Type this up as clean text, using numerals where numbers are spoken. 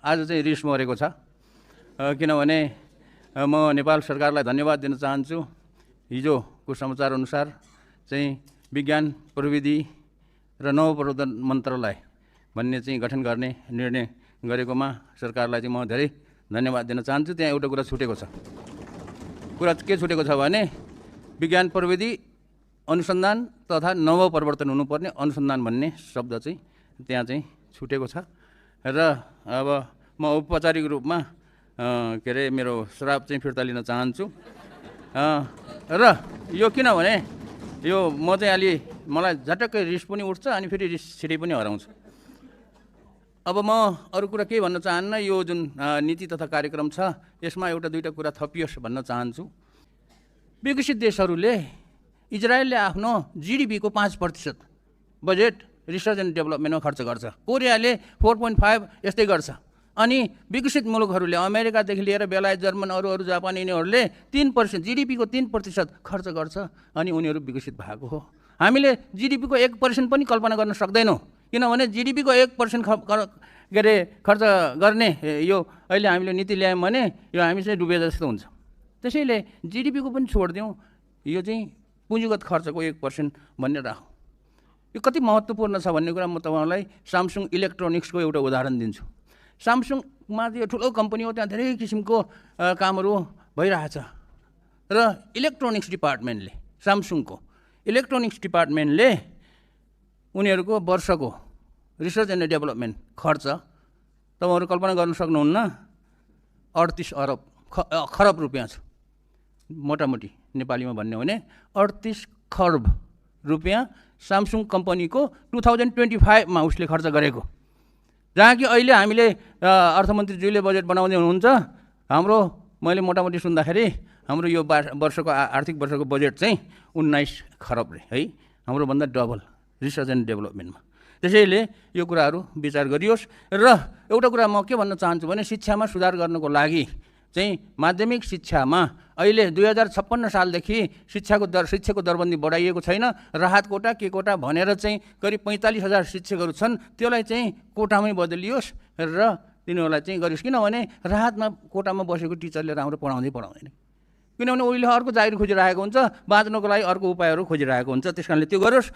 आज चाहिँ रिस मरेको छ। किनभने म नेपाल सरकारलाई धन्यवाद दिन चाहन्छु। हिजोको समाचार अनुसार चाहिँ विज्ञान प्रविधि र नवप्रवर्धन मन्त्रालय भन्ने चाहिँ गठन गर्ने निर्णय गरेकोमा सरकारलाई चाहिँ म धेरै धन्यवाद दिन चाहन्छु। त्यहाँ एउटा कुरा छुटेको छ। कुरा के छुटेको छ भने विज्ञान प्रविधि अनुसन्धान तथा नवप्रवर्तन हुनुपर्ने अनुसन्धान भन्ने शब्द चाहिँ त्यहाँ चाहिँ छुटेको छ। र अब म औपचारिक रूपमा के अरे मेरो श्राप चाहिँ फिर्ता लिन चाहन्छु। र यो किनभने यो म चाहिँ अलि मलाई झटक्कै रिस पनि उठ्छ अनि फेरि रिस छिटै पनि हराउँछु। अब म अरू कुरा केही भन्न चाहन्न। यो जुन नीति तथा कार्यक्रम छ यसमा एउटा दुईवटा कुरा थपियोस् भन्न चाहन्छु। विकसित देशहरूले इजरायलले आफ्नो जिडिपीको 5% बजेट रिसर्च एन्ड डेभलपमेन्टमा खर्च गर्छ। कोरियाले 4.5 यस्तै गर्छ। अनि विकसित मुलुकहरूले अमेरिकादेखि लिएर बेलायत, जर्मन, अरू जापान यिनीहरूले 3% जिडिपीको 3% खर्च गर्छ अनि उनीहरू विकसित भएको हो। हामीले जिडिपीको 1% पनि कल्पना गर्न सक्दैनौँ। किनभने जिडिपीको 1% के अरे खर्च गर्ने यो अहिले हामीले नीति ल्यायौँ भने यो हामी चाहिँ डुबे जस्तो हुन्छ। त्यसैले जिडिपीको पनि छोडिदिउँ, यो चाहिँ पुँजीगत खर्चको 1% भन्ने राखौँ। यो कति महत्त्वपूर्ण छ भन्ने कुरा म तपाईँलाई सामसुङ इलेक्ट्रोनिक्सको एउटा उदाहरण दिन्छु। सामसुङमा यो ठुलो कम्पनी हो, त्यहाँ धेरै किसिमको कामहरू भइरहेछ। र इलेक्ट्रोनिक्स डिपार्टमेन्टले, सामसुङको इलेक्ट्रोनिक्स डिपार्टमेन्टले उनीहरूको वर्षको रिसर्च एन्ड डेभलपमेन्ट खर्च तपाईँहरू कल्पना गर्न सक्नुहुन्न, 38 खरब रुपियाँ छ। मोटामोटी नेपालीमा भन्ने हो भने 38 खरब रुपियाँ सामसुङ कम्पनीको 2025मा उसले खर्च गरेको। जहाँ कि अहिले हामीले अर्थमन्त्रीज्यूले बजेट बनाउँदै हुनुहुन्छ, हाम्रो मैले मोटामोटी सुन्दाखेरि हाम्रो यो वर्षको आर्थिक वर्षको बजेट चाहिँ 19 खरब रे है, हाम्रोभन्दा डबल रिसर्च एन्ड डेभलपमेन्टमा। त्यसैले यो कुराहरू विचार गरियोस्। र एउटा कुरा म के भन्न चाहन्छु भने शिक्षामा सुधार गर्नको लागि चाहिँ माध्यमिक शिक्षामा अहिले 2056 सालदेखि शिक्षाको दरबन्दी बढाइएको छैन। राहत कोटा के कोटा भनेर चाहिँ करिब 45,000 शिक्षकहरू छन्, त्यसलाई चाहिँ कोटामै बदलियोस् र तिनीहरूलाई चाहिँ गरियोस्। किनभने राहतमा कोटामा बसेको टिचरले राम्रो पढाउँदैन। किनभने उसले अर्को जागिर खोजिरहेको हुन्छ, बाँच्नको लागि अर्को उपायहरू खोजिरहेको हुन्छ। त्यस कारणले त्यो गरोस्।